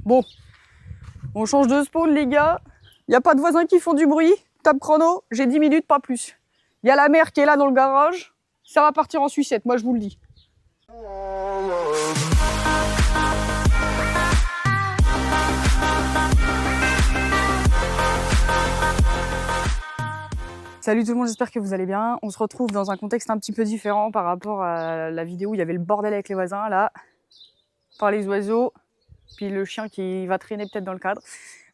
Bon, on change de spawn les gars. Il n'y a pas de voisins qui font du bruit. Top chrono, j'ai 10 minutes, pas plus. Il y a la mère qui est là dans le garage. Ça va partir en sucette, moi je vous le dis. Salut tout le monde, j'espère que vous allez bien. On se retrouve dans un contexte un petit peu différent par rapport à la vidéo où il y avait le bordel avec les voisins. Là, par les oiseaux, puis le chien qui va traîner peut-être dans le cadre.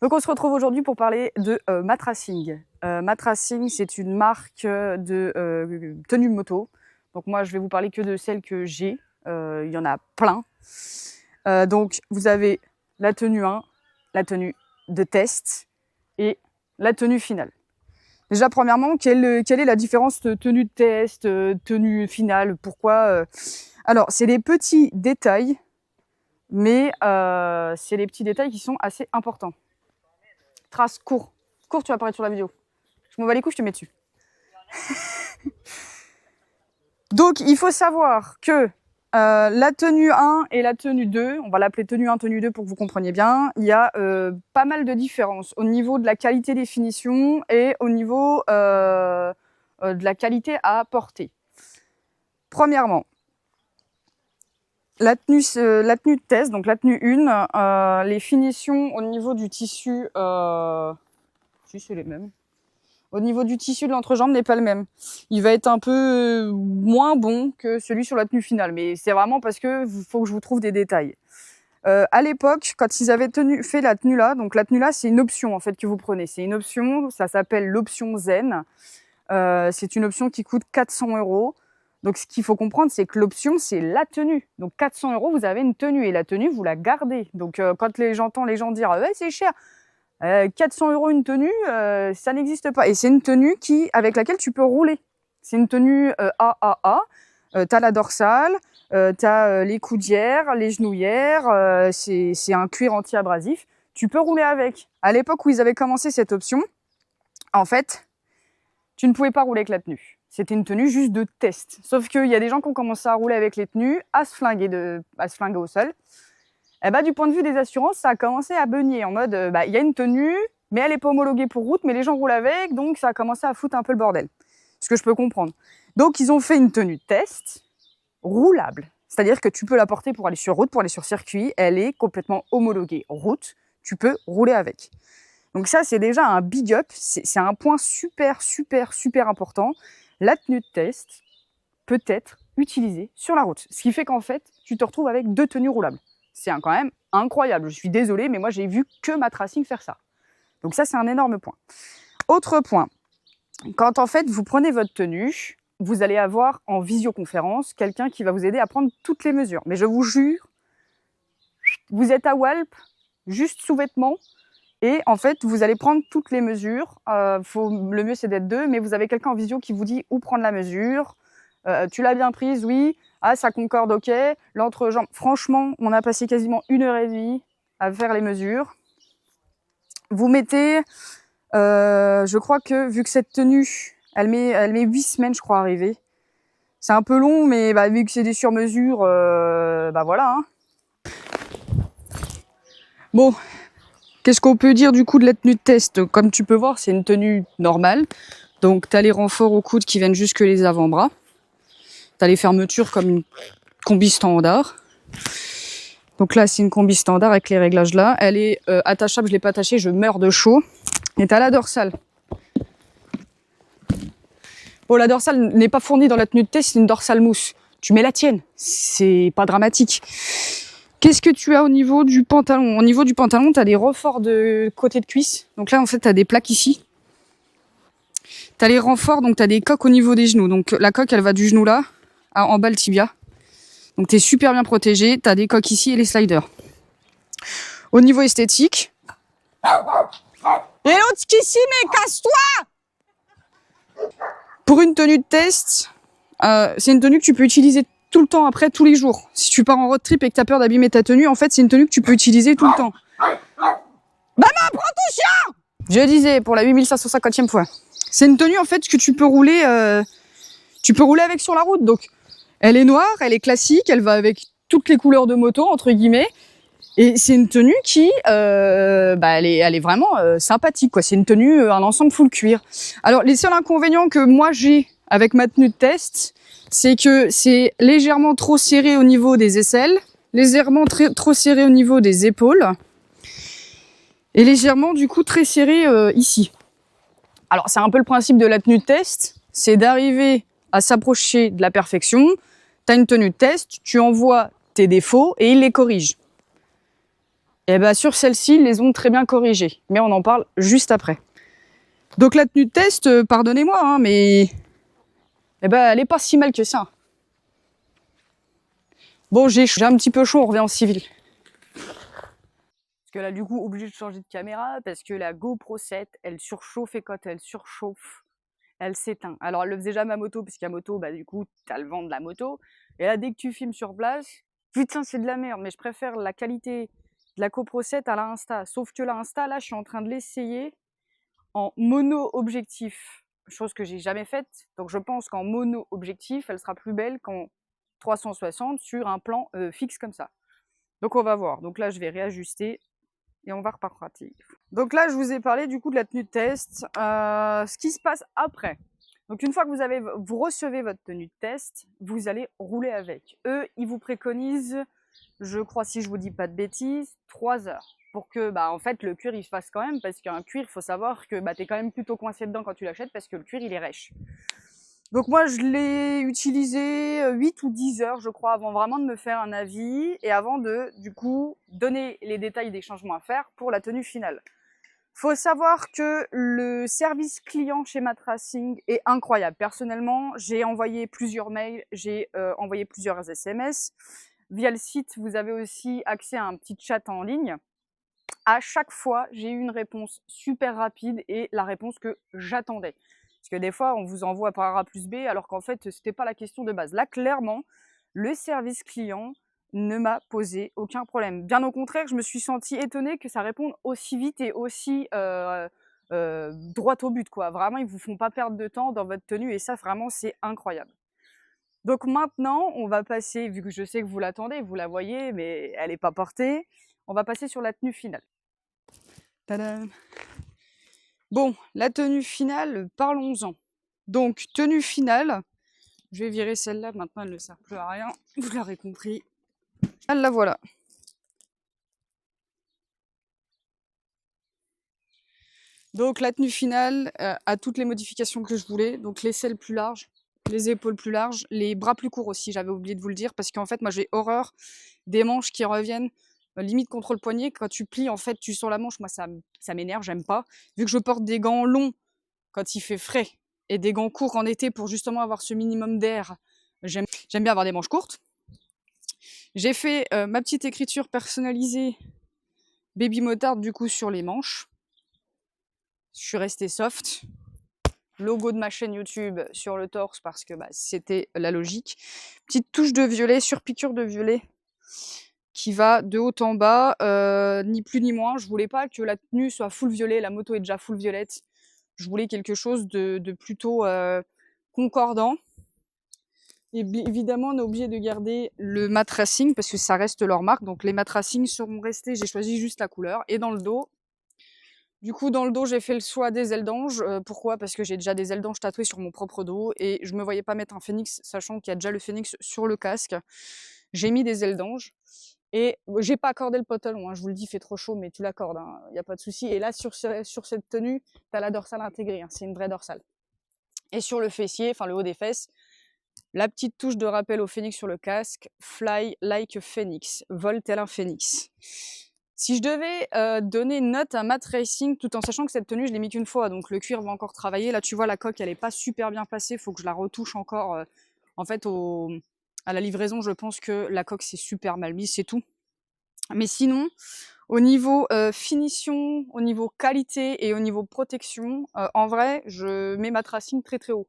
Donc on se retrouve aujourd'hui pour parler de Matracing. Matracing, c'est une marque de tenue moto. Donc moi, je vais vous parler que de celles que j'ai. Il y en a plein. Donc vous avez la tenue 1, la tenue de test et la tenue finale. Déjà, premièrement, quelle est la différence de tenue de test, tenue finale? Pourquoi Alors, c'est des petits détails, mais c'est des petits détails qui sont assez importants. Trace, cours, tu vas apparaître sur la vidéo. Je m'en bats les couilles, je te mets dessus. Donc, il faut savoir que la tenue 1 et la tenue 2, on va l'appeler tenue 1, tenue 2 pour que vous compreniez bien, il y a pas mal de différences au niveau de la qualité des finitions et au niveau de la qualité à porter. Premièrement, la tenue de test, donc la tenue 1, les finitions au niveau du tissu, si c'est les mêmes. Au niveau du tissu de l'entrejambe n'est pas le même. Il va être un peu moins bon que celui sur la tenue finale. Mais c'est vraiment parce que faut que je vous trouve des détails. À l'époque, quand ils avaient fait la tenue là, donc la tenue là, c'est une option en fait que vous prenez. C'est une option, ça s'appelle l'option Zen. C'est une option qui coûte 400 €. Donc ce qu'il faut comprendre, c'est que l'option, c'est la tenue. Donc 400 €, vous avez une tenue et la tenue, vous la gardez. Donc quand j'entends les gens dire ouais, c'est cher. 400 € une tenue, ça n'existe pas. Et c'est une tenue avec laquelle tu peux rouler. C'est une tenue AAA. Tu as la dorsale, tu as les coudières, les genouillères. C'est un cuir anti-abrasif. Tu peux rouler avec. À l'époque où ils avaient commencé cette option, en fait, tu ne pouvais pas rouler avec la tenue. C'était une tenue juste de test. Sauf qu'il y a des gens qui ont commencé à rouler avec les tenues, à se flinguer au sol. Eh ben, du point de vue des assurances, ça a commencé à beugner en mode, il y a une tenue, mais elle n'est pas homologuée pour route, mais les gens roulent avec, donc ça a commencé à foutre un peu le bordel. Ce que je peux comprendre. Donc, ils ont fait une tenue de test roulable. C'est-à-dire que tu peux la porter pour aller sur route, pour aller sur circuit. Elle est complètement homologuée route. Tu peux rouler avec. Donc ça, c'est déjà un big up. C'est un point super, super, super important. La tenue de test peut être utilisée sur la route. Ce qui fait qu'en fait, tu te retrouves avec 2 tenues roulables. C'est quand même incroyable. Je suis désolée, mais moi, j'ai vu que Matracing faire ça. Donc ça, c'est un énorme point. Autre point, quand en fait, vous prenez votre tenue, vous allez avoir en visioconférence quelqu'un qui va vous aider à prendre toutes les mesures. Mais je vous jure, vous êtes à Walp, juste sous-vêtements, et en fait, vous allez prendre toutes les mesures. Le mieux, c'est d'être 2, mais vous avez quelqu'un en visio qui vous dit où prendre la mesure. Tu l'as bien prise, oui. Ah, ça concorde, ok. L'entrejambe, franchement, on a passé quasiment 1h30 à faire les mesures. Vous mettez, je crois que vu que cette tenue, elle met 8 semaines, je crois, à arriver. C'est un peu long, mais vu que c'est des sur-mesures, voilà. Hein. Bon, qu'est-ce qu'on peut dire du coup de la tenue de test? Comme tu peux voir, c'est une tenue normale. Donc, tu as les renforts au coude qui viennent jusque les avant-bras. Tu as les fermetures comme une combi standard. Donc là, c'est une combi standard avec les réglages là. Elle est attachable, je ne l'ai pas attachée, je meurs de chaud. Et tu as la dorsale. Bon, la dorsale n'est pas fournie dans la tenue de test, c'est une dorsale mousse. Tu mets la tienne, c'est pas dramatique. Qu'est-ce que tu as au niveau du pantalon? Au niveau du pantalon, tu as des renforts de côté de cuisse. Donc là, en fait, tu as des plaques ici. Tu as les renforts, donc tu as des coques au niveau des genoux. Donc la coque, elle va du genou là, en bas le tibia. Donc tu es super bien protégé. Tu as des coques ici et les sliders. Au niveau esthétique... Et l'autre qui ici, mais casse-toi! Pour une tenue de test, c'est une tenue que tu peux utiliser tout le temps après, tous les jours. Si tu pars en road trip et que tu as peur d'abîmer ta tenue, en fait, c'est une tenue que tu peux utiliser tout le temps. Maman, prends ton chien! Je disais, pour la 8550e fois. C'est une tenue, en fait, que tu peux rouler avec sur la route. Donc, elle est noire, elle est classique, elle va avec toutes les couleurs de moto, entre guillemets. Et c'est une tenue qui, elle est vraiment sympathique, quoi. C'est une tenue, un ensemble full cuir. Alors, les seuls inconvénients que moi j'ai avec ma tenue de test, c'est que c'est légèrement trop serré au niveau des aisselles, légèrement trop serré au niveau des épaules, et légèrement, du coup, très serré ici. Alors, c'est un peu le principe de la tenue de test, c'est d'arriver à s'approcher de la perfection. T'as une tenue de test, tu envoies tes défauts et il les corrige. Et bien sur celle-ci, ils les ont très bien corrigés, mais on en parle juste après. Donc la tenue de test, pardonnez-moi, hein, mais elle est pas si mal que ça. Bon, j'ai un petit peu chaud, on revient en civil. Parce que là, du coup, obligé de changer de caméra, parce que la GoPro 7, elle surchauffe, et quand elle surchauffe, elle s'éteint. Alors elle le faisait jamais à moto, parce qu'à moto, du coup, t'as le vent de la moto. Et là, dès que tu filmes sur place, putain, c'est de la merde, mais je préfère la qualité de la GoPro 7 à la Insta. Sauf que la Insta, là, je suis en train de l'essayer en mono-objectif, chose que j'ai jamais faite. Donc je pense qu'en mono-objectif, elle sera plus belle qu'en 360 sur un plan fixe comme ça. Donc on va voir. Donc là, je vais réajuster et on va repartir. Donc là, je vous ai parlé du coup de la tenue de test. Ce qui se passe après. Donc une fois que vous recevez votre tenue de test, vous allez rouler avec. Eux, ils vous préconisent, je crois, si je vous dis pas de bêtises, 3 heures. Pour que en fait, le cuir il se fasse quand même, parce qu'un cuir, il faut savoir que t'es quand même plutôt coincé dedans quand tu l'achètes, parce que le cuir il est rêche. Donc moi je l'ai utilisé 8 ou 10 heures je crois avant vraiment de me faire un avis et avant de du coup donner les détails des changements à faire pour la tenue finale. Faut savoir que le service client chez Matracing est incroyable. Personnellement, j'ai envoyé plusieurs mails, j'ai envoyé plusieurs SMS. Via le site, vous avez aussi accès à un petit chat en ligne. À chaque fois, j'ai eu une réponse super rapide et la réponse que j'attendais. Parce que des fois, on vous envoie par A plus B, alors qu'en fait, c'était pas la question de base. Là, clairement, le service client ne m'a posé aucun problème. Bien au contraire, je me suis sentie étonnée que ça réponde aussi vite et aussi droit au but, quoi. Vraiment, ils vous font pas perdre de temps dans votre tenue et ça, vraiment, c'est incroyable. Donc maintenant, on va passer, vu que je sais que vous l'attendez, vous la voyez, mais elle n'est pas portée, on va passer sur la tenue finale. Tadam! Bon, la tenue finale, parlons-en. Donc, tenue finale, je vais virer celle-là, maintenant elle ne sert plus à rien, vous l'aurez compris. La voilà. Donc la tenue finale a toutes les modifications que je voulais, donc les selles plus larges, les épaules plus larges, les bras plus courts aussi, j'avais oublié de vous le dire, parce qu'en fait moi j'ai horreur des manches qui reviennent limite contre le poignet, quand tu plies en fait tu sens la manche, moi ça m'énerve, j'aime pas. Vu que je porte des gants longs quand il fait frais et des gants courts en été pour justement avoir ce minimum d'air, j'aime bien avoir des manches courtes. J'ai fait ma petite écriture personnalisée Baby Motard du coup sur les manches. Je suis restée soft. Logo de ma chaîne YouTube sur le torse parce que c'était la logique. Petite touche de violet, surpiqûre de violet qui va de haut en bas, ni plus ni moins. Je voulais pas que la tenue soit full violet, la moto est déjà full violette. Je voulais quelque chose de plutôt concordant. Et évidemment, on est obligé de garder le Matracing parce que ça reste leur marque. Donc les Matracing seront restés, j'ai choisi juste la couleur. Et dans le dos, du coup, dans le dos, j'ai fait le choix des ailes d'ange. Pourquoi? Parce que j'ai déjà des ailes d'ange tatouées sur mon propre dos et je me voyais pas mettre un phénix, sachant qu'il y a déjà le phénix sur le casque. J'ai mis des ailes d'ange et j'ai pas accordé le pantalon. Hein, je vous le dis, il fait trop chaud, mais tu l'accordes, il n'y a pas de souci. Et là, sur cette tenue, tu as la dorsale intégrée. Hein, c'est une vraie dorsale. Et sur le fessier, enfin le haut des fesses, la petite touche de rappel au phénix sur le casque, fly like a phoenix, vole tel un phénix. Si je devais donner une note à Matracing, tout en sachant que cette tenue, je l'ai mis qu'une fois, donc le cuir va encore travailler. Là, tu vois, la coque, elle est pas super bien passée, il faut que je la retouche encore. En fait, à la livraison, je pense que la coque, c'est super mal mis, c'est tout. Mais sinon, au niveau finition, au niveau qualité et au niveau protection, en vrai, je mets Matracing très très haut.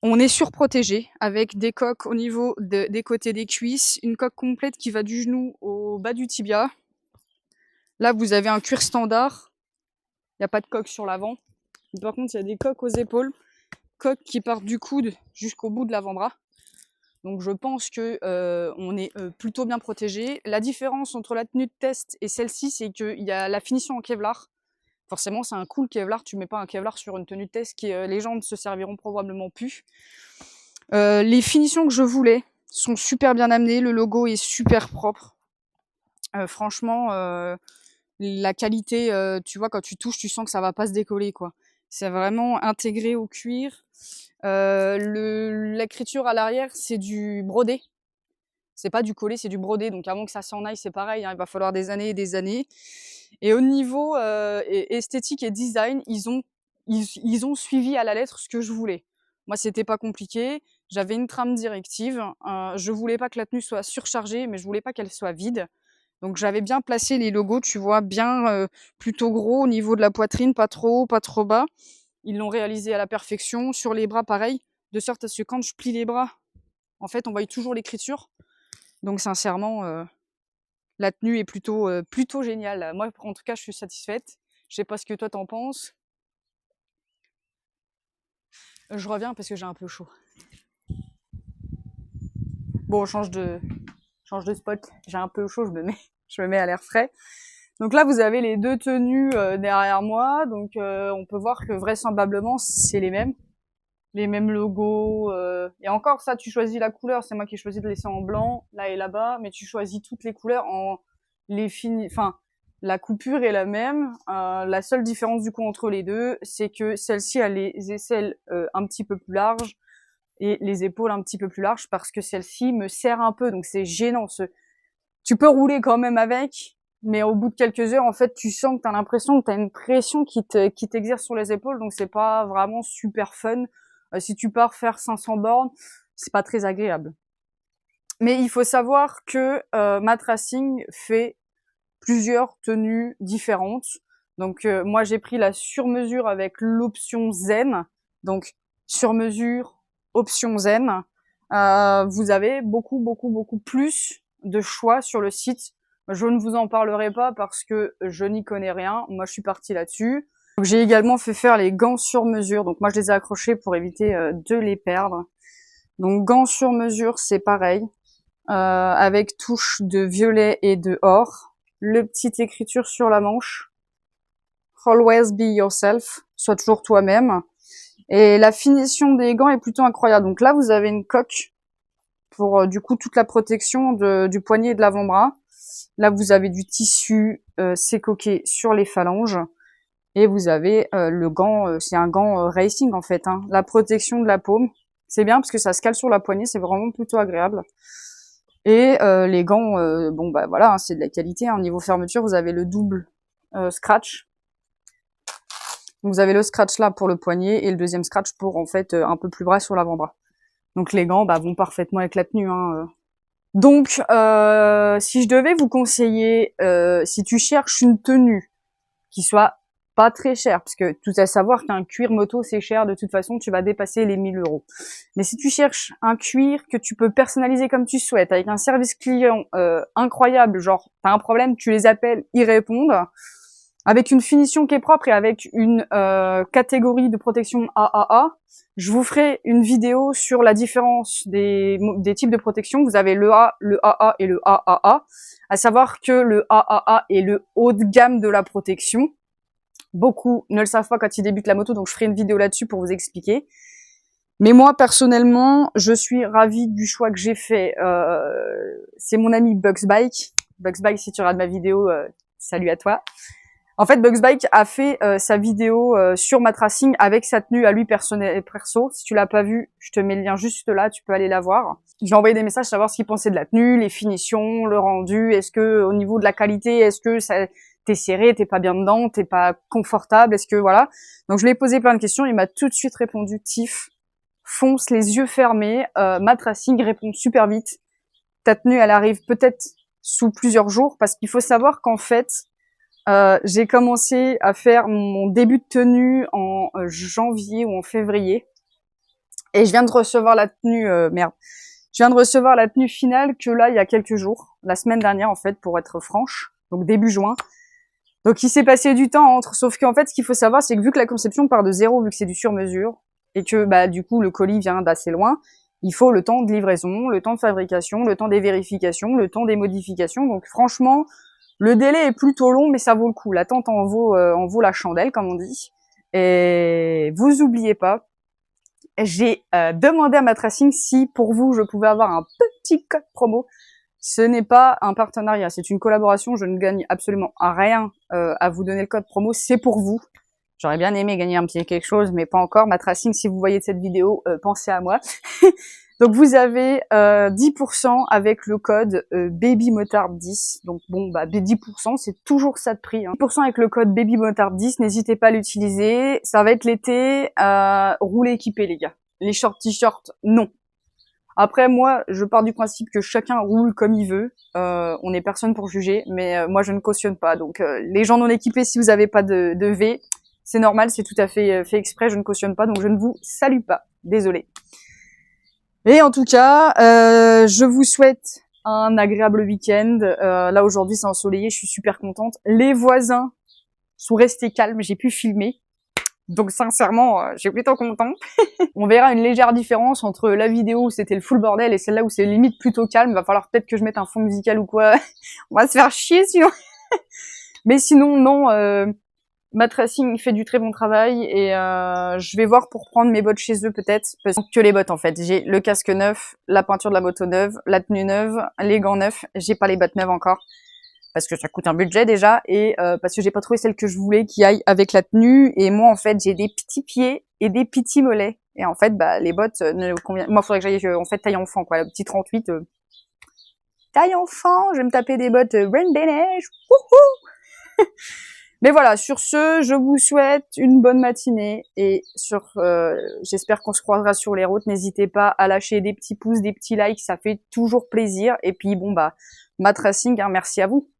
On est surprotégé avec des coques au niveau des côtés des cuisses, une coque complète qui va du genou au bas du tibia. Là, vous avez un cuir standard. Il n'y a pas de coque sur l'avant. Par contre, il y a des coques aux épaules, coques qui partent du coude jusqu'au bout de l'avant-bras. Donc je pense que on est plutôt bien protégé. La différence entre la tenue de test et celle-ci, c'est qu'il y a la finition en Kevlar. Forcément, c'est un cool Kevlar. Tu mets pas un Kevlar sur une tenue de test qui les gens ne se serviront probablement plus. Les finitions que je voulais sont super bien amenées. Le logo est super propre. Franchement, la qualité, tu vois, quand tu touches, tu sens que ça va pas se décoller, quoi. C'est vraiment intégré au cuir. L'écriture à l'arrière, c'est du brodé. C'est pas du collé, c'est du brodé. Donc avant que ça s'en aille, c'est pareil, hein, il va falloir des années et des années. Et au niveau esthétique et design, ils ont suivi à la lettre ce que je voulais. Moi, c'était pas compliqué. J'avais une trame directive. Je voulais pas que la tenue soit surchargée, mais je voulais pas qu'elle soit vide. Donc j'avais bien placé les logos, tu vois, bien plutôt gros au niveau de la poitrine, pas trop haut, pas trop bas. Ils l'ont réalisé à la perfection. Sur les bras, pareil, de sorte à ce que quand je plie les bras, en fait, on voit toujours l'écriture. Donc sincèrement, la tenue est plutôt géniale. Moi, en tout cas, je suis satisfaite. Je sais pas ce que toi t'en penses. Je reviens parce que j'ai un peu chaud. Bon, change de spot. J'ai un peu chaud, je me mets à l'air frais. Donc là, vous avez les deux tenues derrière moi. Donc on peut voir que vraisemblablement, c'est les mêmes logos. Et encore, ça, tu choisis la couleur. C'est moi qui ai choisi de laisser en blanc, là et là-bas. Mais tu choisis toutes les couleurs enfin, la coupure est la même. La seule différence du coup entre les deux, c'est que celle-ci a les aisselles un petit peu plus larges et les épaules un petit peu plus larges parce que celle-ci me serre un peu. Donc c'est gênant. Tu peux rouler quand même avec, mais au bout de quelques heures, en fait, tu sens que t'as l'impression que t'as une pression qui t'exerce sur les épaules. Donc c'est pas vraiment super fun. Si tu pars faire 500 bornes, c'est pas très agréable. Mais il faut savoir que Matracing fait plusieurs tenues différentes. Donc moi j'ai pris la sur-mesure avec l'option Zen. Donc sur-mesure, option Zen. Vous avez beaucoup plus de choix sur le site. Je ne vous en parlerai pas parce que je n'y connais rien. Moi je suis partie là-dessus. J'ai également fait faire les gants sur mesure. Donc moi je les ai accrochés pour éviter de les perdre. Donc gants sur mesure, c'est pareil. Avec touche de violet et de or. Le petite écriture sur la manche. Always be yourself. Sois toujours toi-même. Et la finition des gants est plutôt incroyable. Donc là, vous avez une coque pour du coup toute la protection du poignet et de l'avant-bras. Là, vous avez du tissu sécoqué sur les phalanges. Et vous avez le gant, c'est un gant racing en fait. Hein. La protection de la paume. C'est bien parce que ça se cale sur la poignée, c'est vraiment plutôt agréable. Et les gants, bon bah voilà, hein, c'est de la qualité. Hein. Niveau fermeture, vous avez le double scratch. Donc, vous avez le scratch là pour le poignet et le deuxième scratch pour en fait un peu plus bas sur l'avant-bras. Donc les gants vont parfaitement avec la tenue. Hein. Donc si je devais vous conseiller, si tu cherches une tenue qui soit pas très chère, parce que tout à savoir qu'un cuir moto c'est cher, de toute façon tu vas dépasser les 1000 €. Mais si tu cherches un cuir que tu peux personnaliser comme tu souhaites, avec un service client incroyable, genre t'as un problème, tu les appelles, ils répondent, avec une finition qui est propre et avec une catégorie de protection AAA, je vous ferai une vidéo sur la différence des types de protection. Vous avez le A, le AA et le AAA. À savoir que le AAA est le haut de gamme de la protection. Beaucoup ne le savent pas quand ils débutent la moto, donc je ferai une vidéo là-dessus pour vous expliquer. Mais moi, personnellement, je suis ravie du choix que j'ai fait. C'est mon ami Bugs Bike. Bugs Bike, si tu regardes ma vidéo, salut à toi. En fait, Bugs Bike a fait sa vidéo sur Matracing avec sa tenue à lui perso. Si tu l'as pas vue, je te mets le lien juste là, tu peux aller la voir. J'ai envoyé des messages savoir ce qu'il pensait de la tenue, les finitions, le rendu, est-ce que au niveau de la qualité, est-ce que ça t'es serré, t'es pas bien dedans, t'es pas confortable, est-ce que voilà. Donc je lui ai posé plein de questions, il m'a tout de suite répondu Tiff, fonce les yeux fermés, Matracing répond super vite. Ta tenue, elle arrive peut-être sous plusieurs jours parce qu'il faut savoir qu'en fait j'ai commencé à faire mon début de tenue en janvier ou en février. Et je viens de recevoir la tenue, Je viens de recevoir la tenue finale que là, il y a quelques jours. La semaine dernière, en fait, pour être franche. Donc, début juin. Donc, il s'est passé du temps entre. Sauf qu'en fait, ce qu'il faut savoir, c'est que vu que la conception part de zéro, vu que c'est du sur-mesure, et que, du coup, le colis vient d'assez loin, il faut le temps de livraison, le temps de fabrication, le temps des vérifications, le temps des modifications. Donc franchement, le délai est plutôt long, mais ça vaut le coup. L'attente en vaut la chandelle, comme on dit. Et vous oubliez pas, j'ai demandé à Matracing si pour vous je pouvais avoir un petit code promo. Ce n'est pas un partenariat, c'est une collaboration. Je ne gagne absolument rien à vous donner le code promo, c'est pour vous. J'aurais bien aimé gagner un petit quelque chose, mais pas encore. Matracing, si vous voyez cette vidéo, pensez à moi. Donc vous avez 10% avec le code BabyMotard10. Donc bon, bah 10%, c'est toujours ça de prix. Hein. 10% avec le code BabyMotard10, n'hésitez pas à l'utiliser. Ça va être l'été, roulez équipé les gars. Les shorts t-shirts, non. Après moi, je pars du principe que chacun roule comme il veut. On n'est personne pour juger, mais moi je ne cautionne pas. Donc les gens non équipés, si vous n'avez pas de V, c'est normal, c'est tout à fait fait exprès, je ne cautionne pas, donc je ne vous salue pas. Désolée. Et en tout cas, je vous souhaite un agréable week-end. Là, aujourd'hui, c'est ensoleillé, je suis super contente. Les voisins sont restés calmes, j'ai pu filmer. Donc, sincèrement, je suis plutôt contente. On verra une légère différence entre la vidéo où c'était le full bordel et celle-là où c'est limite plutôt calme. Il va falloir peut-être que je mette un fond musical ou quoi. On va se faire chier sinon. Mais sinon, non... Matracing fait du très bon travail et je vais voir pour prendre mes bottes chez eux peut-être. Parce que les bottes en fait. J'ai le casque neuf, la pointure de la moto neuve, la tenue neuve, les gants neufs. J'ai pas les bottes neuves encore parce que ça coûte un budget déjà et parce que j'ai pas trouvé celle que je voulais qui aille avec la tenue. Et moi en fait j'ai des petits pieds et des petits mollets. Et en fait bah les bottes ne conviennent. Moi faudrait que j'aille en fait taille enfant quoi. Le petit 38 taille enfant. Je vais me taper des bottes Reine des Neiges. Wouhou. Mais voilà, sur ce, je vous souhaite une bonne matinée et j'espère qu'on se croisera sur les routes. N'hésitez pas à lâcher des petits pouces, des petits likes, ça fait toujours plaisir. Et puis bon bah, Matracing, hein, merci à vous.